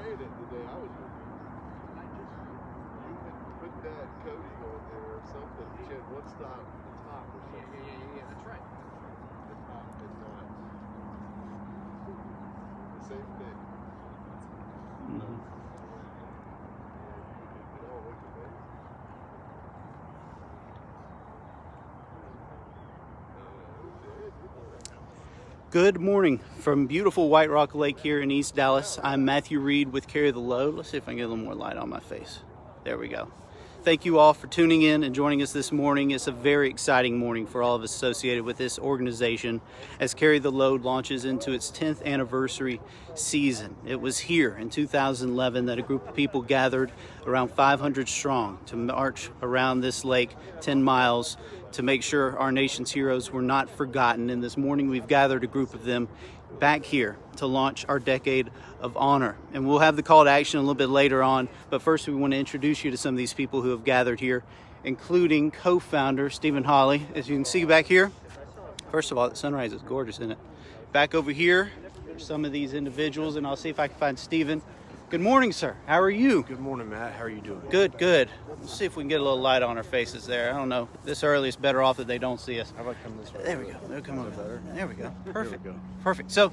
saying it the day I was with you. You had put that coating on there or something. She had one stop at the top or something. Yeah, that's right. And not the same thing. It all looked amazing. Good morning from beautiful White Rock Lake here in East Dallas. I'm Matthew Reed with Carry the Load. Let's see if I can get a little more light on my face. There we go. Thank you all for tuning in and joining us this morning. It's a very exciting morning for all of us associated with this organization as Carry the Load launches into its 10th anniversary season. It was here in 2011 that a group of people gathered around 500 strong to march around this lake 10 miles to make sure our nation's heroes were not forgotten. And this morning we've gathered a group of them back here to launch our decade of honor. And we'll have the call to action a little bit later on, but first we want to introduce you to some of these people who have gathered here, including co-founder Stephen Hawley. As you can see back here, first of all, the sunrise is gorgeous, isn't it? Back over here, there's some of these individuals, and I'll see if I can find Stephen. Good morning, sir. How are you? Good morning, Matt. How are you doing? Good, good. Let's see if we can get a little light on our faces there. I don't know. This early is better off that they don't see us. How about come this way? There we go. They'll come over better. There we go. Perfect. There we go. Perfect. So,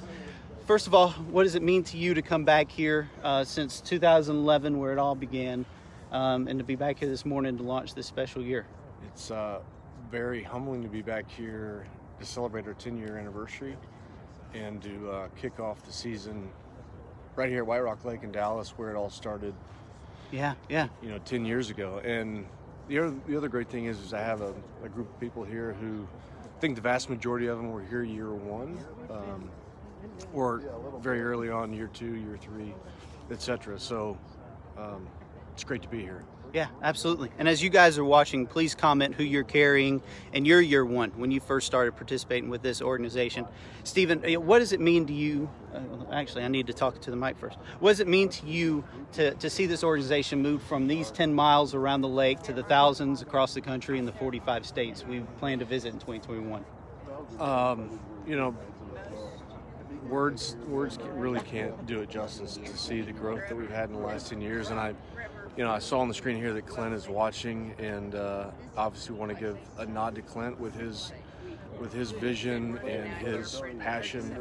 first of all, what does it mean to you to come back here since 2011, where it all began, and to be back here this morning to launch this special year? It's very humbling to be back here to celebrate our 10-year anniversary and to kick off the season right here at White Rock Lake in Dallas, where it all started. Yeah. 10 years ago. And the other great thing is I have a group of people here who I think the vast majority of them were here year one, or very early on, year two, year three, etc. So it's great to be here. Yeah, absolutely. And as you guys are watching, please comment who you're carrying and your year one when you first started participating with this organization. Stephen, what does it mean to you? Actually, I need to talk to the mic first. What does it mean to you to see this organization move from these 10 miles around the lake to the thousands across the country in the 45 states we plan to visit in 2021? Words really can't do it justice to see the growth that we've had in the last 10 years. And I saw on the screen here that Clint is watching, and obviously want to give a nod to Clint with his vision and his passion,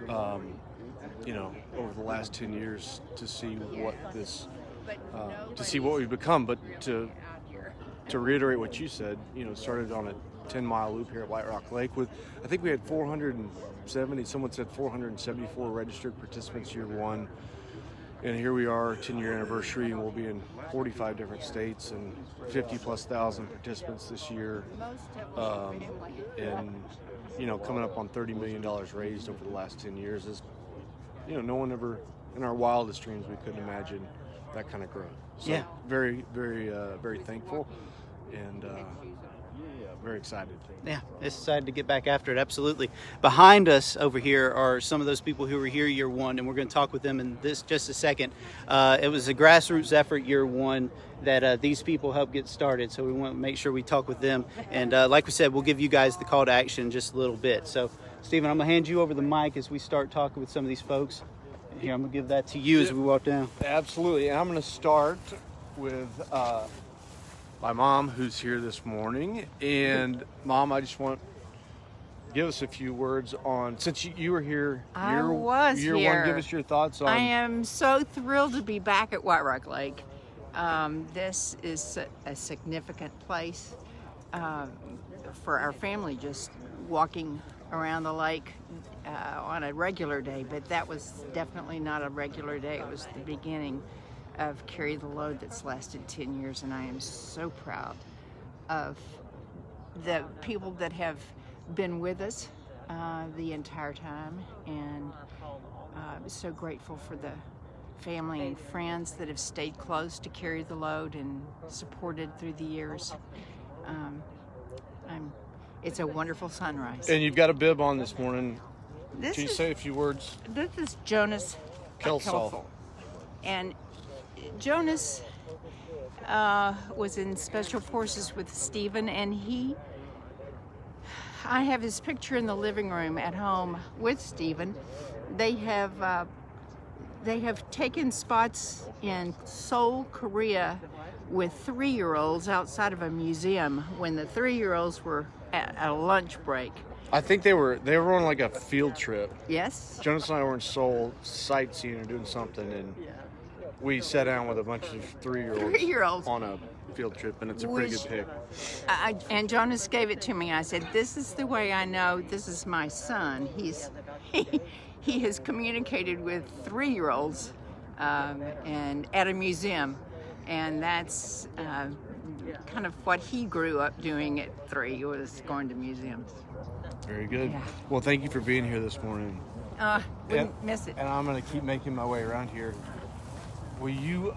over the last 10 years to see what we've become. But to reiterate what you said, started on a 10-mile loop here at White Rock Lake with, I think we had 470, someone said 474 registered participants year one. And here we are, 10-year anniversary, and we'll be in 45 different states and 50,000+ participants this year. Coming up on $30 million raised over the last 10 years is, no one ever, in our wildest dreams, we couldn't imagine that kind of growth. So yeah. Very, very, very thankful and very excited. Yeah, excited to get back after it, absolutely. Behind us over here are some of those people who were here year one, and we're going to talk with them in just a second. It was a grassroots effort year one that these people helped get started, so we want to make sure we talk with them. And like we said, we'll give you guys the call to action in just a little bit. So, Stephen, I'm going to hand you over the mic as we start talking with some of these folks. Here, I'm going to give that to you as we walk down. Absolutely. And I'm going to start with my mom, who's here this morning. And Mom, I just want to give us a few words on, since you were here year one, give us your thoughts on. I am so thrilled to be back at White Rock Lake. This is a significant place for our family, just walking around the lake on a regular day, but that was definitely not a regular day. It was the beginning of Carry the Load that's lasted 10 years, and I am so proud of the people that have been with us the entire time, and so grateful for the family and friends that have stayed close to Carry the Load and supported through the years. It's a wonderful sunrise. And you've got a bib on this morning. This Can you is, say a few words? This is Jonas Kelsall. And Jonas was in Special Forces with Stephen, and I have his picture in the living room at home with Stephen. They have they have taken spots in Seoul, Korea with 3-year-olds outside of a museum when the 3-year-olds were at a lunch break. I think they were on like a field trip. Yes? Jonas and I were in Seoul sightseeing or doing something, and we sat down with a bunch of 3-year-olds on a field trip, and it's a pretty good pick. And Jonas gave it to me. I said, "This is the way I know this is my son. He has communicated with 3-year-olds and at a museum, and that's kind of what he grew up doing at 3, was going to museums." Very good. Yeah. Well, thank you for being here this morning. Wouldn't miss it. And I'm going to keep making my way around here. Will you?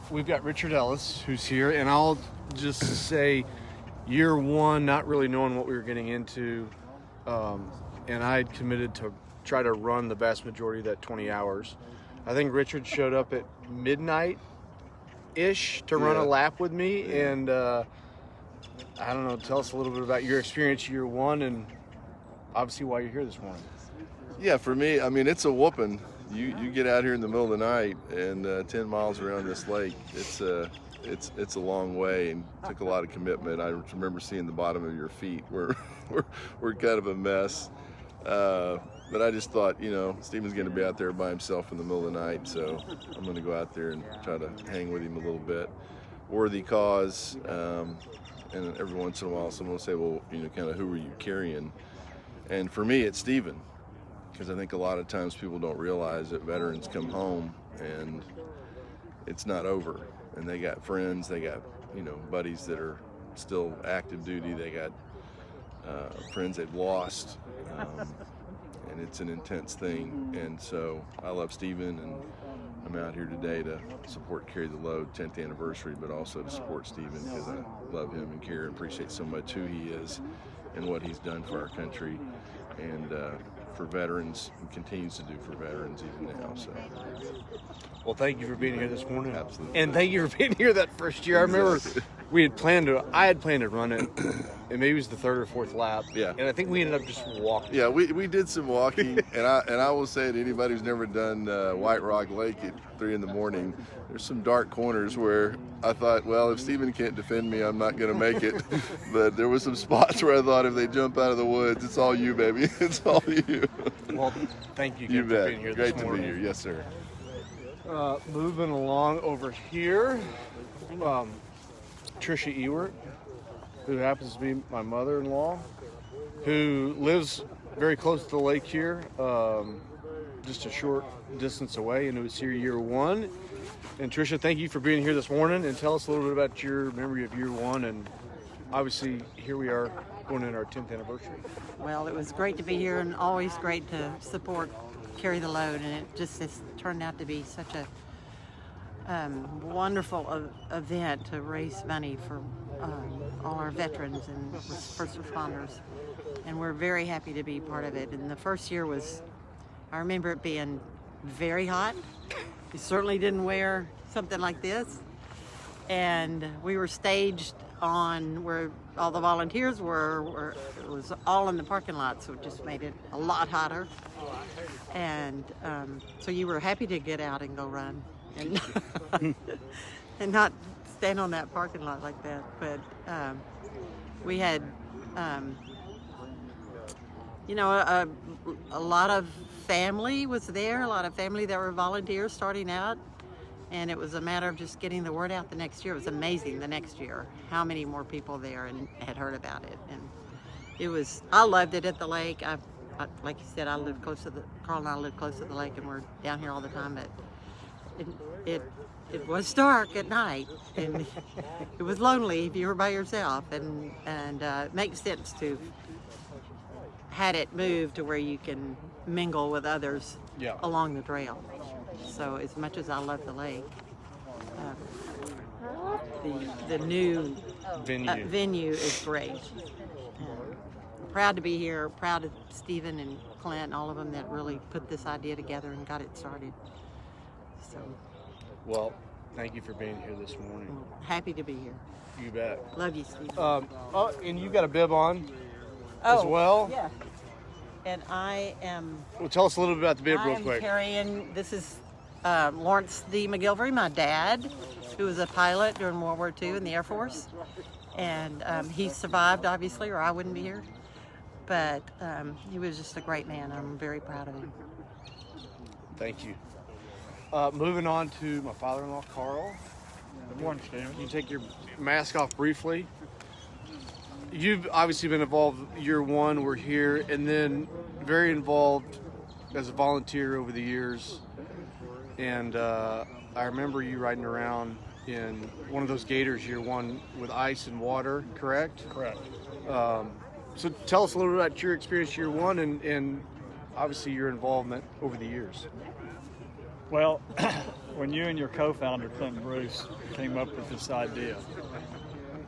We've got Richard Ellis who's here, and I'll just say, year one, not really knowing what we were getting into, and I had committed to try to run the vast majority of that 20 hours. I think Richard showed up at midnight-ish to run a lap with me, and I don't know, tell us a little bit about your experience year one and obviously why you're here this morning. Yeah, for me, I mean, it's a whooping. You get out here in the middle of the night and 10 miles around this lake. It's a long way and took a lot of commitment. I remember seeing the bottom of your feet. We're kind of a mess. But I just thought, Stephen's going to be out there by himself in the middle of the night, so I'm going to go out there and try to hang with him a little bit. Worthy cause, and every once in a while someone will say, well, kind of who are you carrying? And for me, it's Stephen, because I think a lot of times people don't realize that veterans come home and it's not over. And they got friends, they got, buddies that are still active duty, they got friends they've lost. And it's an intense thing, and so I love Stephen, and I'm out here today to support Carry the Load 10th anniversary, but also to support Stephen because I love him and care and appreciate so much who he is and what he's done for our country and for veterans, and continues to do for veterans even now. So, well, thank you for being here this morning. Absolutely. And thank you for being here that first year. I remember I had planned to run it, and maybe it was the 3rd or 4th lap. Yeah. And I think we ended up just walking. Yeah, we did some walking, and I will say to anybody who's never done White Rock Lake at 3 in the morning, there's some dark corners where I thought, well, if Stephen can't defend me, I'm not going to make it. But there were some spots where I thought, if they jump out of the woods, it's all you, baby. It's all you. Well, thank you, You for bet. being here Great this to morning. be here. Yes, sir. Moving along over here, Tricia Ewart, who happens to be my mother-in-law, who lives very close to the lake here, just a short distance away, and it was here year one. And Tricia, thank you for being here this morning, and tell us a little bit about your memory of year one. And obviously, here we are going in our 10th anniversary. Well, it was great to be here, and always great to support Carry the Load, and it just has turned out to be such a wonderful event to raise money for all our veterans and first responders, and we're very happy to be part of it. And the first year I remember it being very hot. We certainly didn't wear something like this, and we were staged on where all the volunteers were. It was all in the parking lot, so it just made it a lot hotter. And so you were happy to get out and go run, and and not stand on that parking lot like that. But we had, a lot of family was there, a lot of family that were volunteers starting out. And it was a matter of just getting the word out the next year. It was amazing the next year how many more people there and had heard about it. And I loved it at the lake. I like you said, Carl and I live close to the lake, and we're down here all the time. But it was dark at night, and it was lonely if you were by yourself. And it makes sense to had it moved to where you can mingle with others along the trail. So as much as I love the lake, the new venue is great. Proud to be here, proud of Stephen and Clint, all of them that really put this idea together and got it started. So, well, thank you for being here this morning. Happy to be here. You bet. Love you, Stephen. And you got a bib on as well? Yeah. And I am... Well, tell us a little bit about the bib real quick. Carrying, this is Lawrence D. McGilvery, my dad, who was a pilot during World War II in the Air Force. And he survived, obviously, or I wouldn't be here. But he was just a great man. I'm very proud of him. Thank you. Moving on to my father-in-law, Carl. Good morning, Stephen. You take your mask off briefly. You've obviously been involved year one, we're here, and then very involved as a volunteer over the years. And I remember you riding around in one of those gators year one with ice and water, correct? Correct. So tell us a little bit about your experience year one and obviously your involvement over the years. Well, when you and your co-founder, Clinton Bruce, came up with this idea,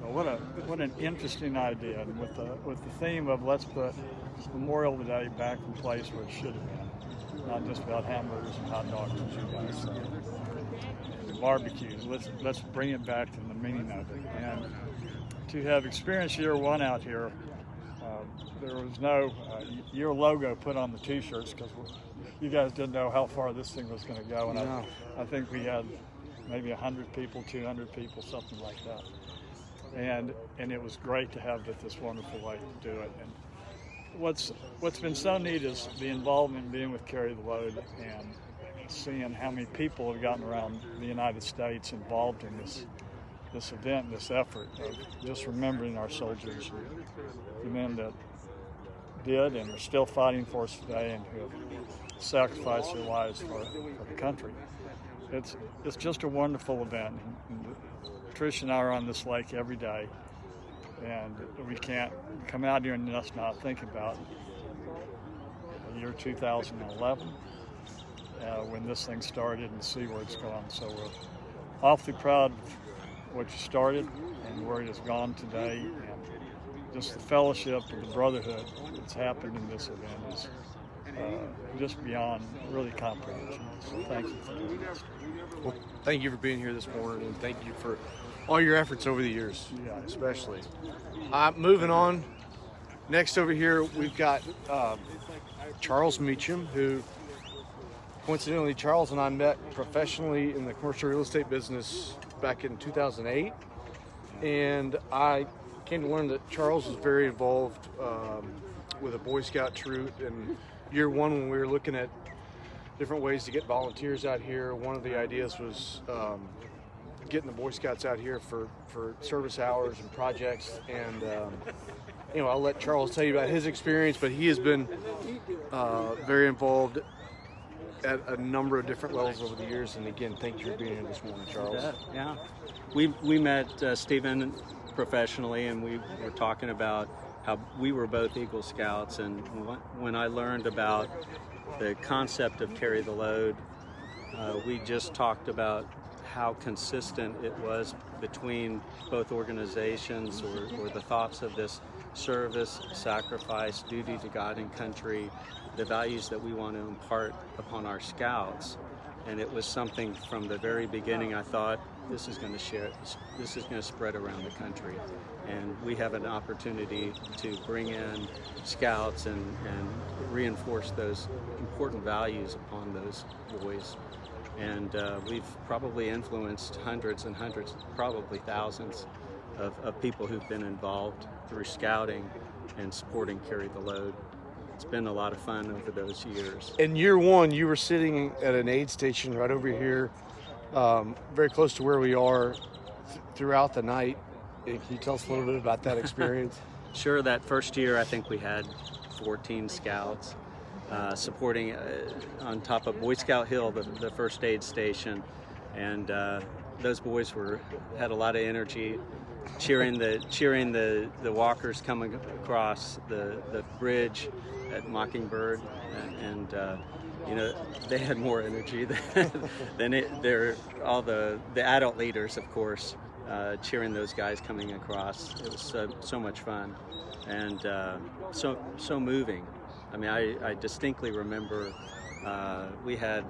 well, what an interesting idea, and with the theme of let's put Memorial Day back in place where it should have been, not just about hamburgers and hot dogs, as you guys said. Barbecues, let's bring it back to the meaning of it. And to have experienced year one out here, there was no your logo put on the t-shirts because you guys didn't know how far this thing was going to go. And No. I think we had maybe 100 people, 200 people, something like that. And it was great to have this wonderful way to do it. And what's been so neat is the involvement being with Carry the Load and seeing how many people have gotten around the United States involved in this event, this effort of just remembering our soldiers, the men that did and are still fighting for us today and who have sacrificed their lives for the country. It's just a wonderful event. And Tricia and I are on this lake every day, and we can't come out here and just not think about the year 2011 when this thing started and see where it's gone. So we're awfully proud of what you started and where it has gone today, and just the fellowship and the brotherhood that's happened in this event is just beyond really comprehension. So thank you for doing this. Well, thank you for being here this morning, and thank you for all your efforts over the years, Yeah. especially. Moving on, next over here we've got Charles Mecham, who coincidentally Charles and I met professionally in the commercial real estate business back in 2008, and I came to learn that Charles was very involved with a Boy Scout troop. And year one, when we were looking at different ways to get volunteers out here, one of the ideas was getting the Boy Scouts out here for service hours and projects. And I'll let Charles tell you about his experience, but he has been very involved at a number of different levels over the years. And again, thank you for being here this morning, Charles. Yeah, we met Stephen professionally, and we were talking about how we were both Eagle Scouts, and when I learned about the concept of Carry the Load, we just talked about how consistent it was between both organizations, or the thoughts of this service, sacrifice, duty to God and country, the values that we want to impart upon our scouts. And it was something from the very beginning I thought, this is going to spread around the country. And we have an opportunity to bring in scouts and reinforce those important values upon those boys. And we've probably influenced hundreds and hundreds, probably thousands of people who've been involved through scouting and supporting Carry the Load. It's been a lot of fun over those years. In year one, you were sitting at an aid station right over here, very close to where we are throughout the night. Can you tell us a little bit about that experience? Sure, that first year I think we had 14 scouts supporting on top of Boy Scout Hill, the first aid station. And those boys had a lot of energy, cheering the walkers coming across the bridge at Mockingbird, and they had more energy than all the adult leaders, of course, cheering those guys coming across. It was so much fun, and so moving. I mean, I distinctly remember we had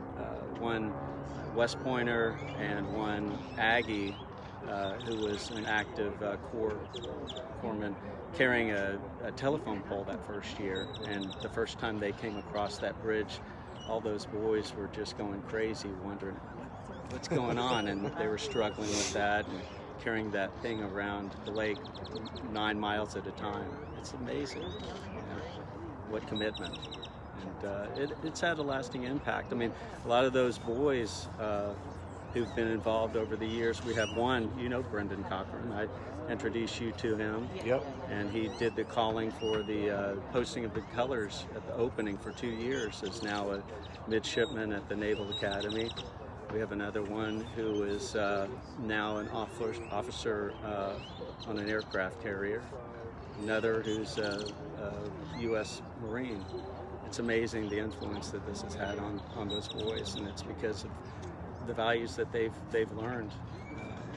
one West Pointer and one Aggie who was an active corpsman, carrying a telephone pole that first year. And the first time they came across that bridge, all those boys were just going crazy, wondering what's going on, and they were struggling with that and carrying that thing around the lake 9 miles at a time. It's amazing, what commitment. And it's had a lasting impact. I mean, a lot of those boys who've been involved over the years, we have one, Brendan Cochran. I introduced you to him. Yep. And he did the calling for the posting of the colors at the opening for 2 years. Is now a midshipman at the Naval Academy. We have another one who is now an officer on an aircraft carrier. Another who's a U.S. Marine. It's amazing the influence that this has had on those boys, and it's because of the values that they've learned.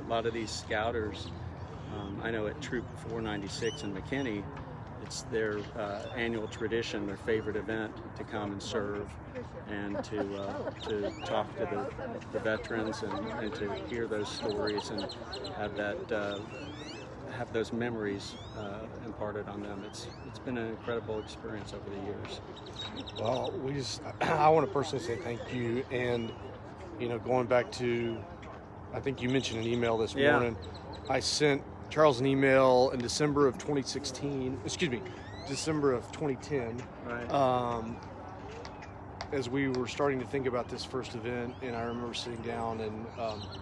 A lot of these scouters, I know at Troop 496 in McKinney, it's their annual tradition, their favorite event, to come and serve and to talk to the veterans and to hear those stories and have have those memories imparted on them. It's been an incredible experience over the years. Well, I want to personally say thank you. And, going back to, I think you mentioned an email this morning. I sent Charles an email in December of 2010. Right. As we were starting to think about this first event, and I remember sitting down and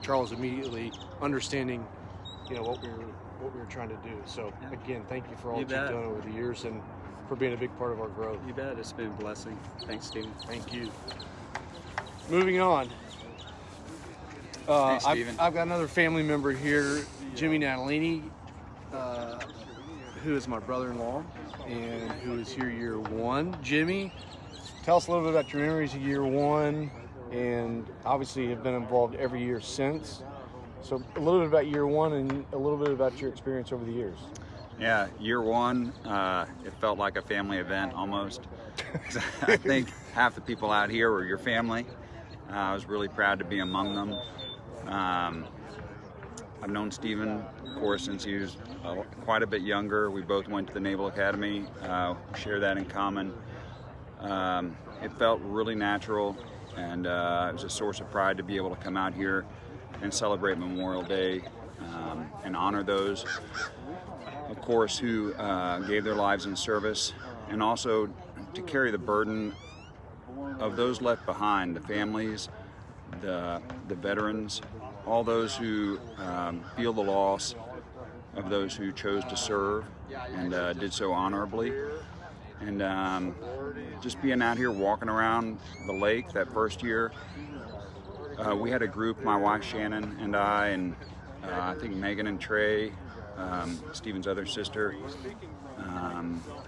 Charles immediately understanding, what we were trying to do. So again, thank you for all that you've done over the years and for being a big part of our growth. You bet. It's been a blessing. Thanks, Stephen. Thank you. Moving on. Thanks, Stephen. I've got another family member here, Jimmy Natalini, who is my brother-in-law and who is here year one. Jimmy, tell us a little bit about your memories of year one, and obviously have been involved every year since. So a little bit about year one and a little bit about your experience over the years. Yeah, year one, it felt like a family event almost. I think half the people out here were your family. I was really proud to be among them. I've known Stephen, of course, since he was quite a bit younger. We both went to the Naval Academy, share that in common. It felt really natural, and it was a source of pride to be able to come out here and celebrate Memorial Day and honor those, of course, who gave their lives in service, and also to carry the burden of those left behind, the families, the veterans, all those who feel the loss of those who chose to serve and did so honorably. And just being out here walking around the lake that first year, we had a group, my wife Shannon and I think Megan and Trey, Stephen's other sister,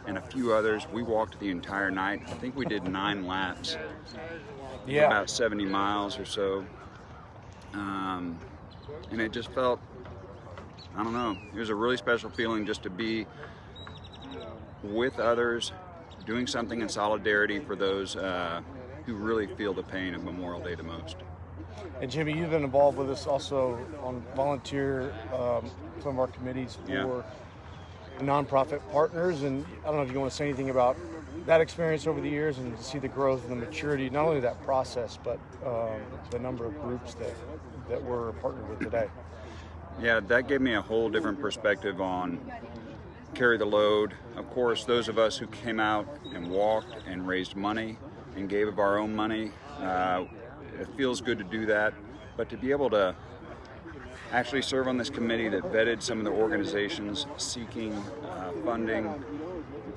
and a few others. We walked the entire night. I think we did 9 laps, about 70 miles or so. And it just felt, I don't know, it was a really special feeling just to be with others, doing something in solidarity for those who really feel the pain of Memorial Day the most. And Jimmy, you've been involved with us also on volunteer, some of our committees for nonprofit partners. And I don't know if you want to say anything about that experience over the years and to see the growth and the maturity, not only of that process, but the number of groups that we're partnered with today. Yeah, that gave me a whole different perspective on Carry the Load. Of course, those of us who came out and walked and raised money and gave of our own money, it feels good to do that, but to be able to actually serve on this committee that vetted some of the organizations seeking funding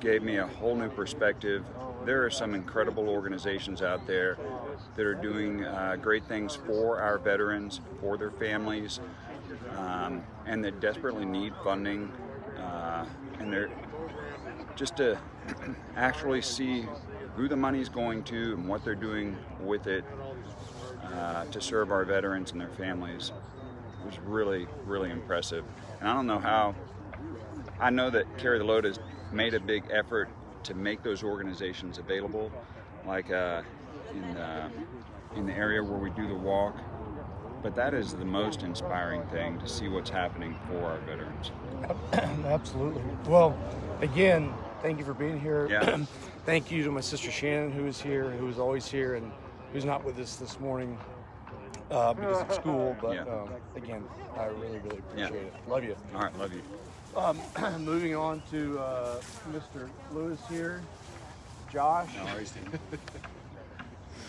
gave me a whole new perspective. There are some incredible organizations out there that are doing great things for our veterans, for their families, and that desperately need funding. And they're just to actually see who the money's going to and what they're doing with it to serve our veterans and their families was really, really impressive. And I don't know how, I know that Carry the Load has made a big effort to make those organizations available, like in the area where we do the walk. But that is the most inspiring thing, to see what's happening for our veterans. Absolutely. Well, again, thank you for being here. Yeah. Thank you to my sister Shannon, who is here, who is always here, and who's not with us this morning because of school. But again, I really, really appreciate it. Love you. All right, love you. Moving on to Mr. Lewis here. Josh.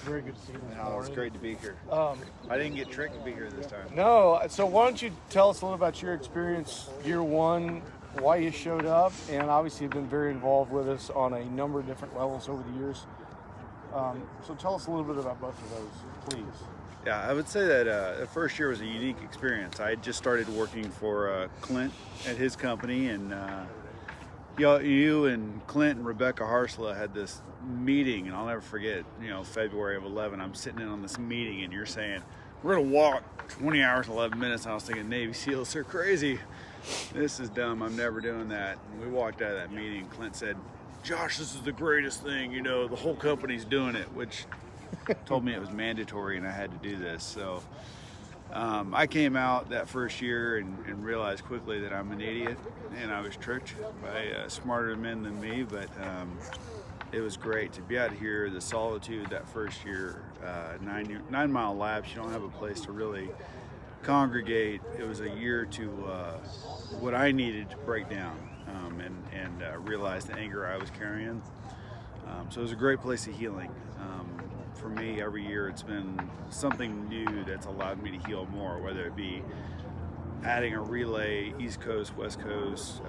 Very good to see you this morning. It's great to be here. I didn't get tricked to be here this time. No, so why don't you tell us a little about your experience year one, why you showed up, and obviously you've been very involved with us on a number of different levels over the years. So tell us a little bit about both of those, please. Yeah, I would say that the first year was a unique experience. I had just started working for Clint at his company, and you and Clint and Rebecca Harsla had this meeting, and I'll never forget, February of 11, I'm sitting in on this meeting, and you're saying, we're going to walk 20 hours, 11 minutes, and I was thinking, Navy SEALs, they're crazy. This is dumb. I'm never doing that. And we walked out of that meeting, and Clint said, Josh, this is the greatest thing, the whole company's doing it, which told me it was mandatory and I had to do this. So I came out that first year and realized quickly that I'm an idiot, and I was tricked by smarter men than me, but it was great to be out here. The solitude that first year, 9 mile laps, you don't have a place to really congregate. It was a year to what I needed to break down and realize the anger I was carrying. So it was a great place of healing. For me, every year it's been something new that's allowed me to heal more, whether it be adding a relay, East Coast, West Coast,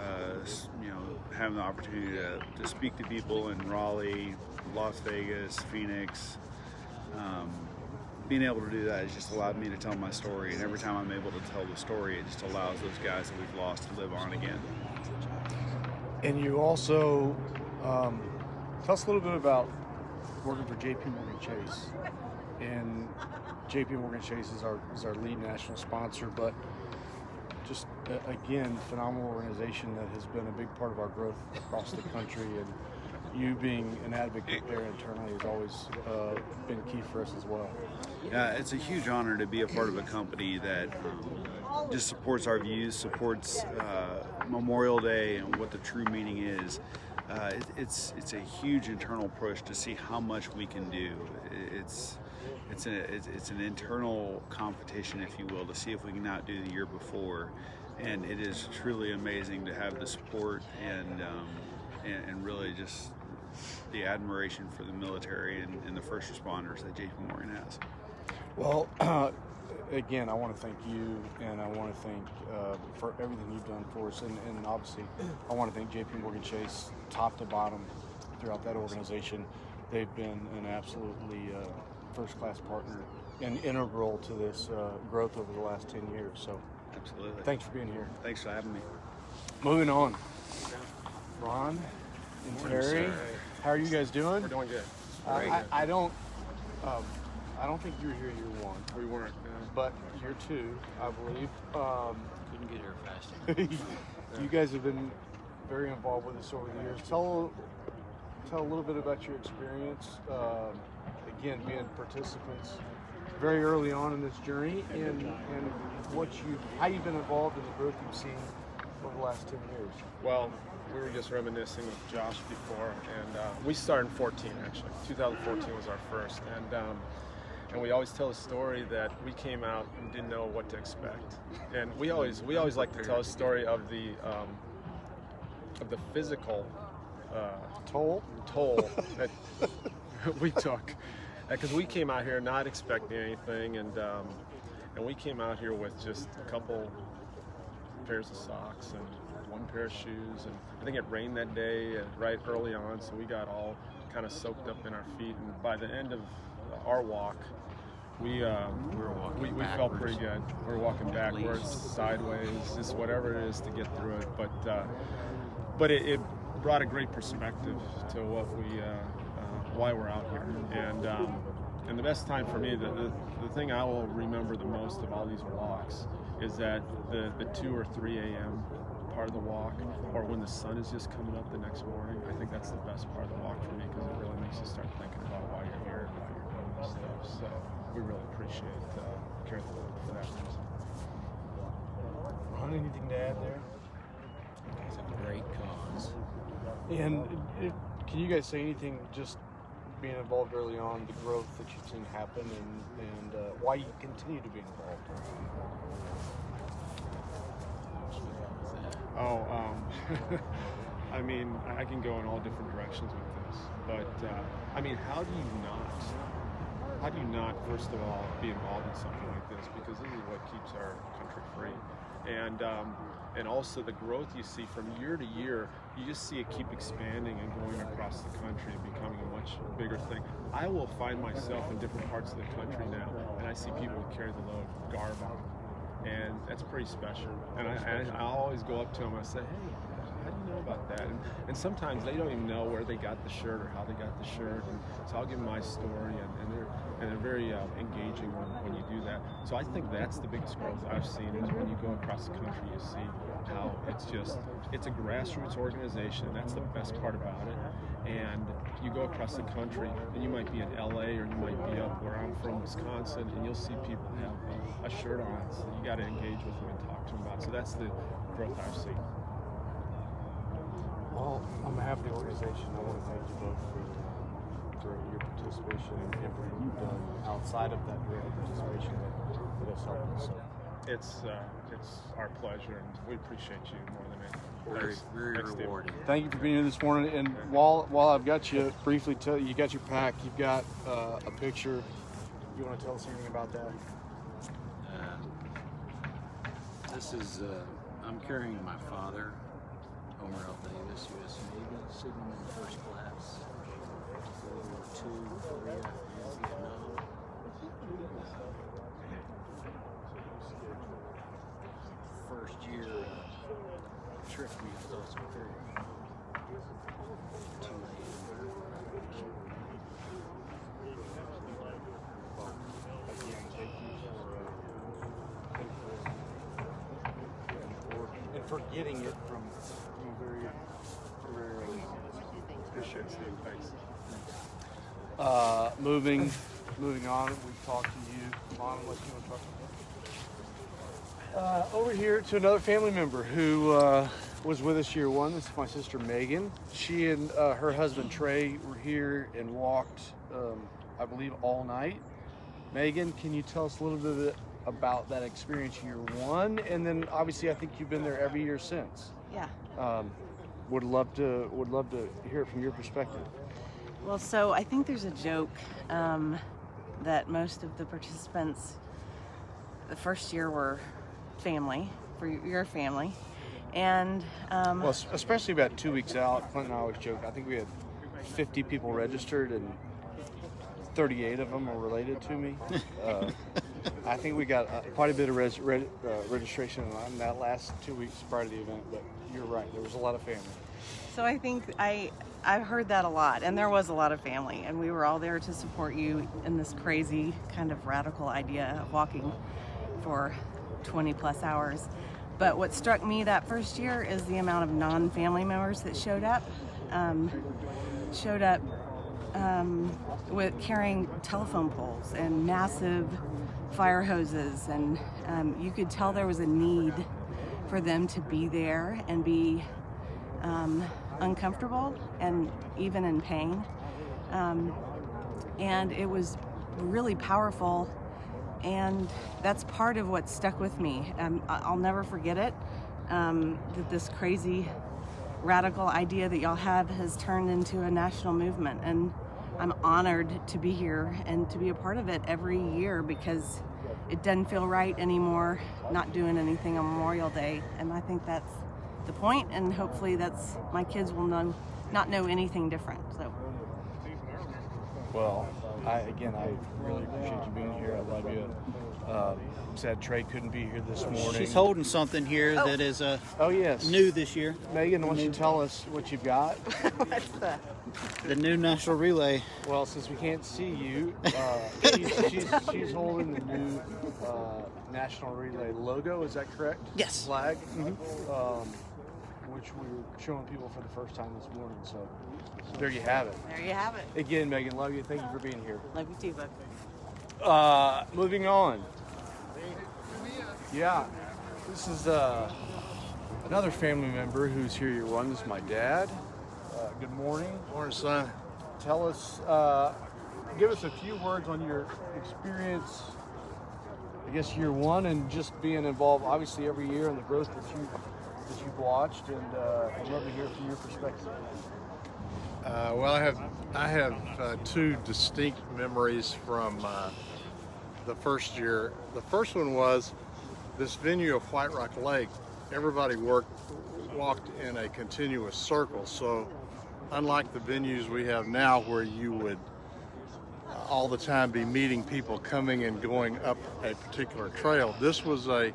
having the opportunity to speak to people in Raleigh, Las Vegas, Phoenix. Being able to do that has just allowed me to tell my story, and every time I'm able to tell the story, it just allows those guys that we've lost to live on again. And you also, tell us a little bit about working for JP Morgan Chase. And JP Morgan Chase is our lead national sponsor, but just again, phenomenal organization that has been a big part of our growth across the country, and you being an advocate there internally has always been key for us as well. Yeah, it's a huge honor to be a part of a company that just supports our views, supports Memorial Day and what the true meaning is. It's a huge internal push to see how much we can do. It's an internal competition, if you will, to see if we can outdo the year before, and it is truly amazing to have the support and really just the admiration for the military and the first responders that JP Morgan has. Well, again, I want to thank you, and I want to thank for everything you've done for us, and obviously I want to thank JP Morgan Chase top to bottom throughout that organization. They've been an absolutely first-class partner and integral to this growth over the last 10 years. So absolutely. Thanks for being here. Thanks for having me. Moving on. Ron and Terry, how are you guys doing? We're doing good. I don't think you were here year one. We weren't. But year two, I believe. Couldn't get here fast. You guys have been very involved with us over the years. Tell a little bit about your experience. Again, being participants very early on in this journey, and how you've been involved in the growth you've seen over the last 10 years. Well, we were just reminiscing with Josh before, and we started in 14 actually. 2014 was our first, and we always tell a story that we came out and didn't know what to expect, and we always like to tell a story of the physical toll that we took, because we came out here not expecting anything, and we came out here with just a couple pairs of socks and one pair of shoes, and I think it rained that day right early on, so we got all kind of soaked up in our feet, and by the end of our walk, we felt pretty good. We were walking backwards, sideways, just whatever it is to get through it. But it brought a great perspective to what why we're out here. And the best time for me, the thing I will remember the most of all these walks is that the 2 or 3 a.m. part of the walk, or when the sun is just coming up the next morning. I think that's the best part of the walk for me, because it really makes you start thinking about why you're here and why you're doing this stuff. So we really appreciate Care the Load for that reason. Ron, anything to add there? It's a great cause. And can you guys say anything, just being involved early on, the growth that you've seen happen, and why you continue to be involved? I mean, I can go in all different directions with this, but I mean, how do you not, first of all, be involved in something like this? Because this is what keeps our country free, and also the growth you see from year to year. You just see it keep expanding and going across the country and becoming a much bigger thing. I will find myself in different parts of the country now, and I see people carry the load garb on, and that's pretty special. And I always go up to them and I say, hey, how do you know about that? And sometimes they don't even know where they got the shirt or how they got the shirt. And so I'll give them my story, and they're very engaging when you do that. So I think that's the biggest growth I've seen, is when you go across the country, you see how it's a grassroots organization. That's the best part about it. And you go across the country, and you might be in LA, or you might be up where I'm from, Wisconsin, and you'll see people have a shirt on. So you got to engage with them and talk to them about it. So that's the growth I've seen. Well, on behalf of the organization, I want to thank you both for your participation and everything you've done outside of that direct participation that has helped us. So It's our pleasure, and we appreciate you more than anything. Very Thanks, Steve. rewarding. thank you for being here this morning. And while I've got you, briefly tell you got your pack, you've got a picture. You want to tell us anything about that? This is, I'm carrying my father, Homer L. Davis, U.S. Navy, signalman first class, World War II, Korea, and Vietnam. First year trip we was also very And for getting it from very early on. Appreciate it, Steve. Thanks. Moving on, we've talked to you. Mom, unless you want to talk to me. Over here to another family member who was with us year one. This is my sister Megan. She and her husband Trey were here and walked, I believe, all night. Megan, can you tell us a little bit about that experience year one? And then obviously I think you've been there every year since. Yeah. Would love to hear it from your perspective. Well, so I think there's a joke that most of the participants the first year were family, for your family. And well, especially about 2 weeks out, Clint and I always joke, I think we had 50 people registered and 38 of them are related to me. I think we got quite a bit of registration on that last 2 weeks prior to the event, but you're right, there was a lot of family. so I think I've heard that a lot, and there was a lot of family, and we were all there to support you in this crazy kind of radical idea of walking for 20 plus hours. But what struck me that first year is the amount of non-family members that showed up with carrying telephone poles and massive fire hoses, and you could tell there was a need for them to be there and be uncomfortable and even in pain, and it was really powerful, and that's part of what stuck with me. I'll never forget it, that this crazy radical idea that y'all have has turned into a national movement, and I'm honored to be here and to be a part of it every year, because it doesn't feel right anymore not doing anything on Memorial Day, and I think that's the point, and hopefully that's my kids will not know anything different. So Well, I really appreciate you being here. I love you. Sad Trey couldn't be here this morning. She's holding something here that is new this year. Megan, why don't you tell us what you've got? what's the The new national relay. Well, since we can't see you, she's holding the new National Relay logo. Is that correct? Yes. Flag, which we were showing people for the first time this morning. So there you have it. there you have it. Again, Megan, love you. Thank you for being here. Love you too, bud. Moving on. Yeah, this is another family member who's here year one. This is my dad. good morning. Morning, son. Tell us, give us a few words on your experience, I guess year one, and just being involved obviously every year and the growth that you've watched, and I'd love to hear from your perspective. Well, I have two distinct memories from the first year. The first one was this venue of White Rock Lake. Everybody walked in a continuous circle. So unlike the venues we have now where you would all the time be meeting people coming and going up a particular trail, this was a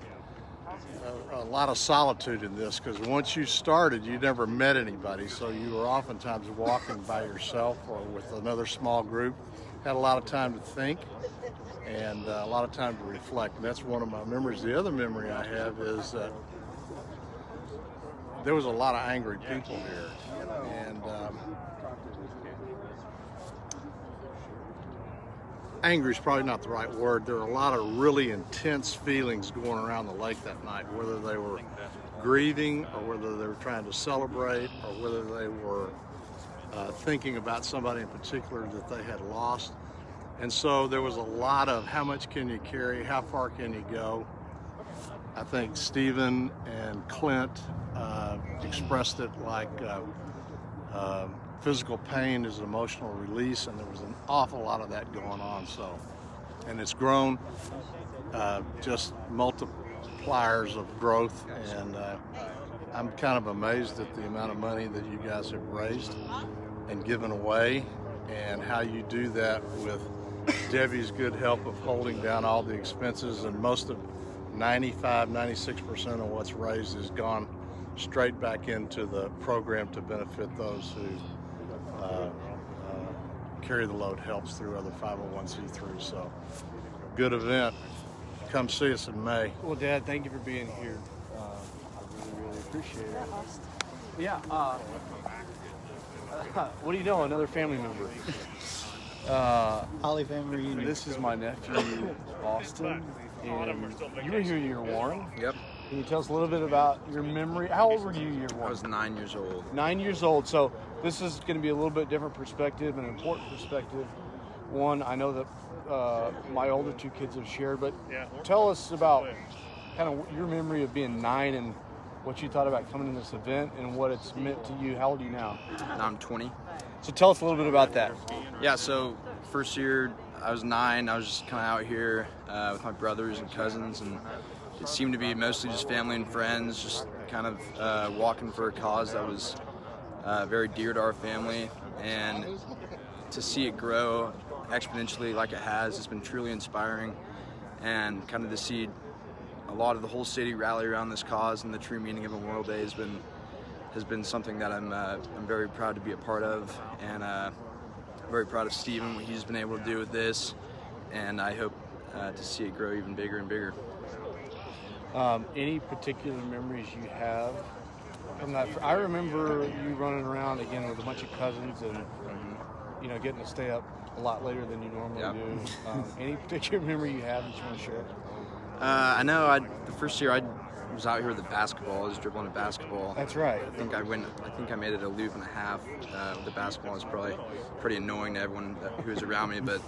lot of solitude in this, because once you started, you never met anybody. So you were oftentimes walking by yourself or with another small group. Had a lot of time to think and a lot of time to reflect. And that's one of my memories. The other memory I have is that there was a lot of angry people here. And angry is probably not the right word. There were a lot of really intense feelings going around the lake that night, whether they were grieving or whether they were trying to celebrate or whether they were thinking about somebody in particular that they had lost. And so there was a lot of how much can you carry, how far can you go. I think Stephen and Clint expressed it like physical pain is an emotional release, and there was an awful lot of that going on. So, and it's grown, just multipliers of growth, and I'm kind of amazed at the amount of money that you guys have raised and given away, and how you do that with Debbie's good help of holding down all the expenses, and most of 96% of what's raised has gone straight back into the program to benefit those who Carry the Load helps through other 501c3s. So good event. Come see us in May. Well, Dad, thank you for being here. I really appreciate it. Yeah. What do you know? Another family member. Holly family reunion. This is my nephew, Austin. And you were here year one. Yep. Can you tell us a little bit about your memory? How old were you year one? I was 9 years old. 9 years old. So this is going to be a little bit different perspective, an important perspective. One, I know that my older two kids have shared, but tell us about kind of your memory of being 9 and what you thought about coming to this event and what it's meant to you. How old are you now? Now I'm 20. So tell us a little bit about that. Yeah, so first year I was 9. I was just kind of out here with my brothers and cousins, and it seemed to be mostly just family and friends, just kind of walking for a cause that was very dear to our family. And to see it grow exponentially like it has been truly inspiring. And kind of to see a lot of the whole city rally around this cause and the true meaning of Memorial Day has been something that I'm very proud to be a part of, and very proud of Stephen, what he's been able to do with this, and I hope to see it grow even bigger and bigger. Any particular memories you have from that? I remember you running around again with a bunch of cousins and getting to stay up a lot later than you normally do. Any particular memory you have that you want to share? I know the first year I was out here with the basketball. I was dribbling a basketball. That's right. I think I made it a loop and a half with the basketball. It was probably pretty annoying to everyone who was around me, but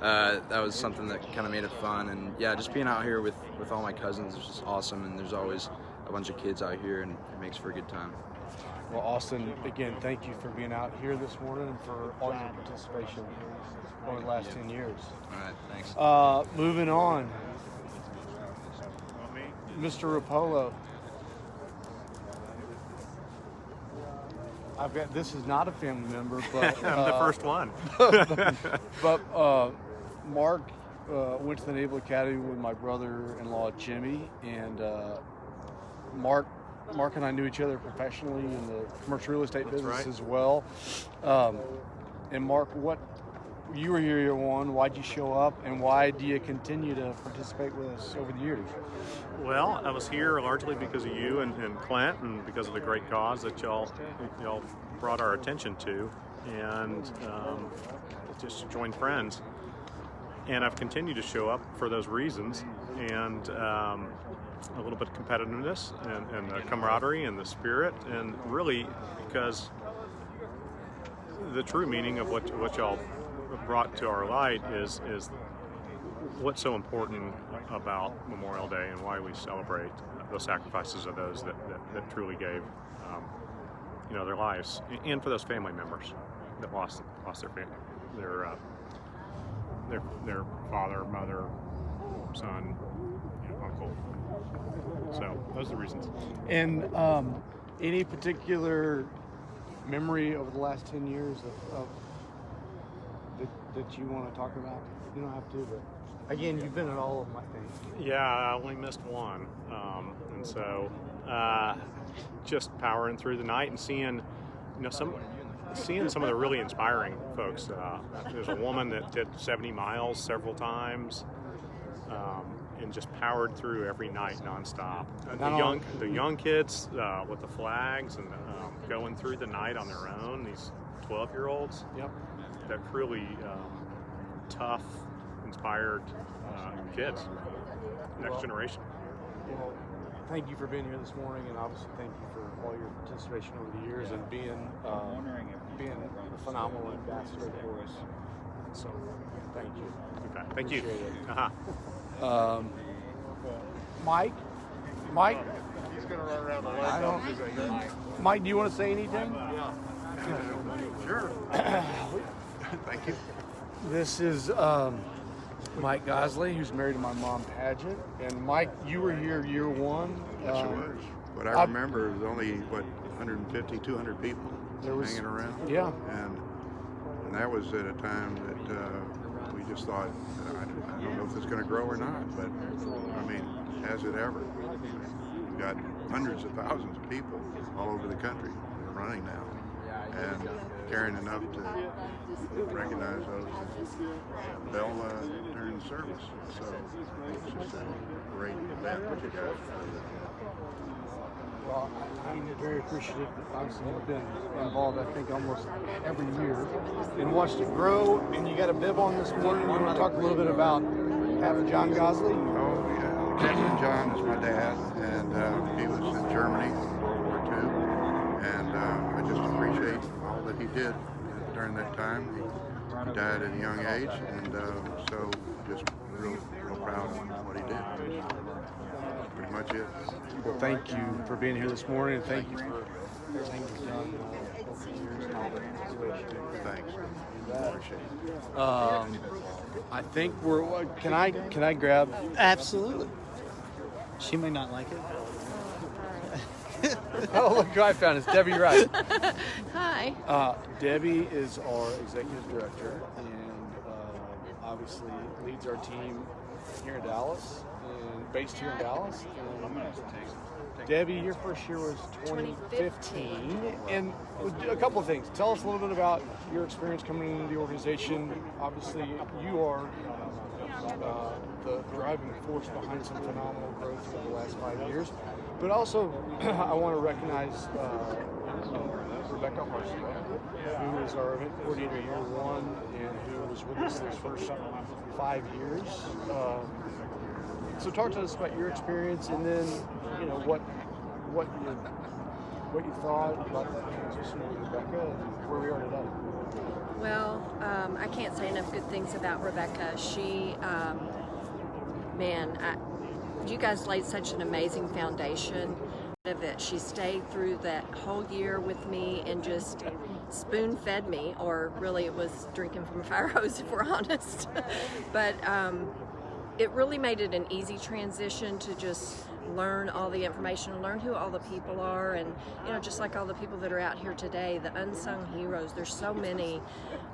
that was something that kind of made it fun. And yeah, just being out here with all my cousins is just awesome, and there's always a bunch of kids out here, and it makes for a good time. Well, Austin, again, thank you for being out here this morning and for all your participation over the last 10 years. All right, thanks. Moving on. Mr. Rapolo. This is not a family member, but I'm the first one. but Mark went to the Naval Academy with my brother-in-law Jimmy, and Mark and I knew each other professionally in the commercial real estate business as well. And Mark, you were here year one. Why'd you show up, and why do you continue to participate with us over the years? Well, I was here largely because of you and Clint, and because of the great cause that y'all brought our attention to, and just joined friends. And I've continued to show up for those reasons, and a little bit of competitiveness and the camaraderie and the spirit, and really because the true meaning of what y'all brought to our light is what's so important about Memorial Day and why we celebrate the sacrifices of those that truly gave their lives, and for those family members that lost their family, their father, mother, son, uncle. So those are the reasons. And any particular memory over the last 10 years of that you want to talk about? You don't have to, but again, you've been at all of them, I think. Yeah, I only missed one, and so just powering through the night and seeing some of the really inspiring folks. There's a woman that did 70 miles several times, and just powered through every night nonstop. The young kids with the flags and going through the night on their own. These 12-year-olds. Yep. That really tough, inspired kids. Next generation. Well, thank you for being here this morning, and obviously thank you for all your participation over the years and being a phenomenal ambassador for us. So, thank you. Okay. Thank you. It. Mike. He's going to run around the lake. Mike, do you want to say anything? Yeah. Sure. Thank you. This is Mike Gosley, who's married to my mom, Paget. And Mike, you were here year one. Yes, it was. But I remember it was only, 150, 200 people hanging around. Yeah. And that was at a time that we just thought, I don't know if it's going to grow or not, but I mean, has it ever? We've got hundreds of thousands of people all over the country running now and caring enough to recognize those that fell during the service. So it's just a great event that you guys Well, I'm very appreciative. Obviously, I've been involved, I think, almost every year and watched it grow. And you got a bib on this morning. You want to talk a little bit about Captain John Gosley? Oh, yeah. Captain John is my dad, and he was in Germany in World War II. And I just appreciate all that he did during that time. He died at a young age, and so just real proud of what he did. That's pretty much it. Well, thank you for being here this morning, and thank you for everything you've done over the years and all that. Thanks. I think we're. Can I grab? Absolutely. She may not like it. Oh, look who I found. It's Debbie Wright. Hi. Debbie is our executive director and obviously leads our team here in Dallas and based here in Dallas. And Debbie, your first year was 2015. And a couple of things. Tell us a little bit about your experience coming into the organization. Obviously, you are the driving force behind some phenomenal growth over the last 5 years. But also, I want to recognize Rebecca Harslow, who is our event coordinator year one and who was with us those first 5 years. So talk to us about your experience, and then what you thought about that transition with Rebecca and where we are today. Well, I can't say enough good things about Rebecca. She, you guys laid such an amazing foundation of it. She stayed through that whole year with me and just spoon-fed me, or really it was drinking from a fire hose if we're honest. But it really made it an easy transition to just learn all the information, learn who all the people are, and just like all the people that are out here today, the unsung heroes. There's so many,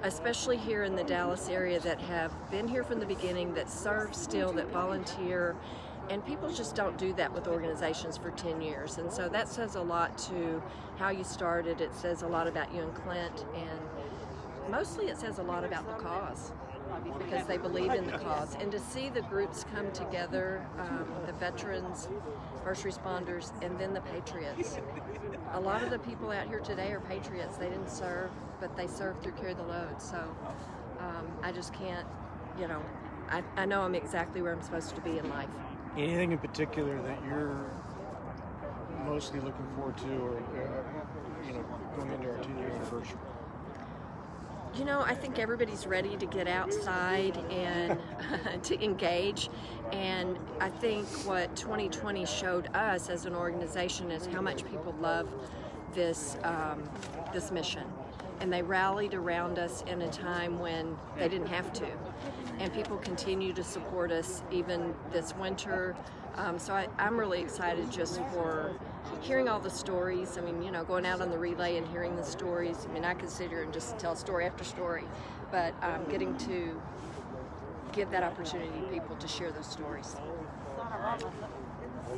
especially here in the Dallas area, that have been here from the beginning, that serve still, that volunteer, and people just don't do that with organizations for 10 years. And so that says a lot to how you started. It says a lot about you and Clint, and mostly it says a lot about the cause, because they believe in the cause. And to see the groups come together, the veterans, first responders, and then the patriots. A lot of the people out here today are patriots. They didn't serve, but they served through Carry the Load. So I just can't, I know I'm exactly where I'm supposed to be in life. Anything in particular that you're mostly looking forward to, or going into our 10-year anniversary? You know, I think everybody's ready to get outside and to engage. And I think what 2020 showed us as an organization is how much people love this this mission. And they rallied around us in a time when they didn't have to. And people continue to support us even this winter. So I'm really excited just for hearing all the stories. I mean, you know, going out on the relay and hearing the stories. I mean, I could sit here and just tell story after story, but getting to give that opportunity to people to share those stories.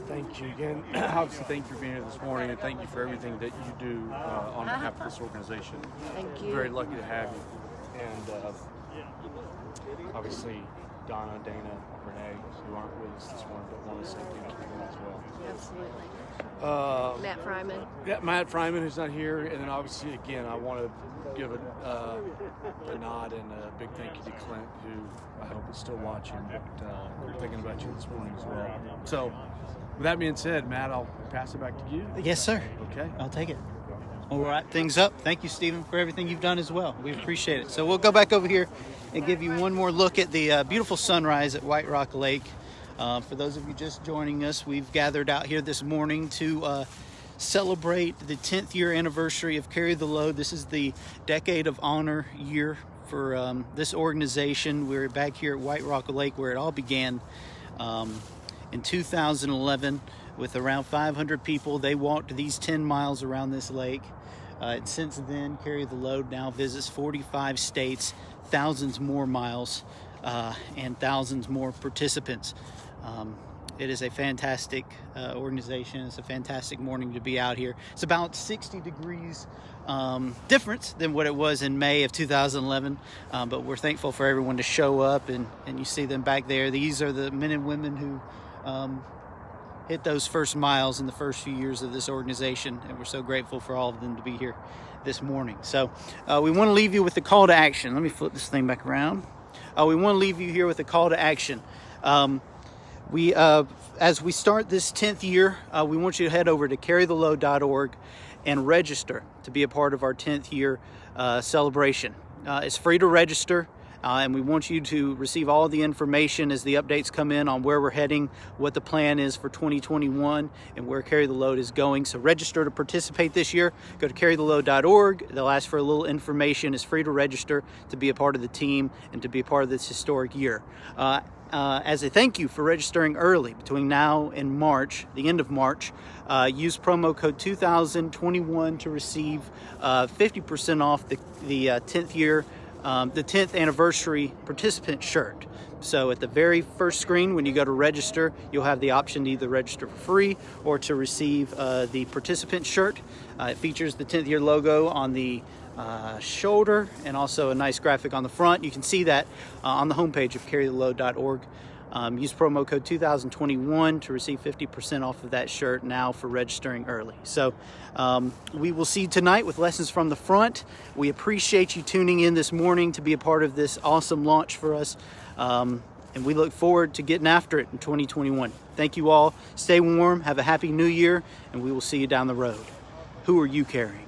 Thank you again. Obviously, thank you for being here this morning, and thank you for everything that you do on behalf of this organization. Thank you. Very lucky to have you. And obviously, Donna, Dana, Renee, who aren't with us this morning, but want to say thank you to them as well. Absolutely. Matt Fryman. Yeah, Matt Fryman, who's not here. And then obviously, again, I want to give a nod and a big thank you to Clint, who I hope is still watching, but we're thinking about you this morning as well. So, with that being said, Matt, I'll pass it back to you. Yes, sir. Okay. I'll take it. We'll wrap things up. Thank you, Stephen, for everything you've done as well. We appreciate it. So we'll go back over here and give you one more look at the beautiful sunrise at White Rock Lake. For those of you just joining us, we've gathered out here this morning to celebrate the 10th year anniversary of Carry the Load. This is the Decade of Honor year for this organization. We're back here at White Rock Lake where it all began in 2011 with around 500 people. They walked these 10 miles around this lake. And since then, Carry the Load now visits 45 states, thousands more miles, and thousands more participants. It is a fantastic organization. It's a fantastic morning to be out here. It's about 60 degrees difference than what it was in May of 2011, but we're thankful for everyone to show up, and you see them back there. These are the men and women who hit those first miles in the first few years of this organization, and we're so grateful for all of them to be here this morning. So we want to leave you with the call to action. Let me flip this thing back around. We want to leave you here with a call to action. As we start this 10th year, we want you to head over to carrytheload.org and register to be a part of our 10th year celebration. It's free to register, and we want you to receive all the information as the updates come in on where we're heading, what the plan is for 2021, and where Carry the Load is going. So register to participate this year. Go to carrytheload.org. They'll ask for a little information. It's free to register to be a part of the team and to be a part of this historic year. As a thank you for registering early between now and March, the end of March, use promo code 2021 to receive 50% off the 10th year, the 10th anniversary participant shirt. So at the very first screen, when you go to register, you'll have the option to either register for free or to receive the participant shirt. It features the 10th year logo on the shoulder and also a nice graphic on the front. You can see that on the homepage of carrytheload.org. Use promo code 2021 to receive 50% off of that shirt now for registering early. So we will see you tonight with Lessons from the Front. We appreciate you tuning in this morning to be a part of this awesome launch for us. And we look forward to getting after it in 2021. Thank you all. Stay warm. Have a happy new year. And we will see you down the road. Who are you carrying?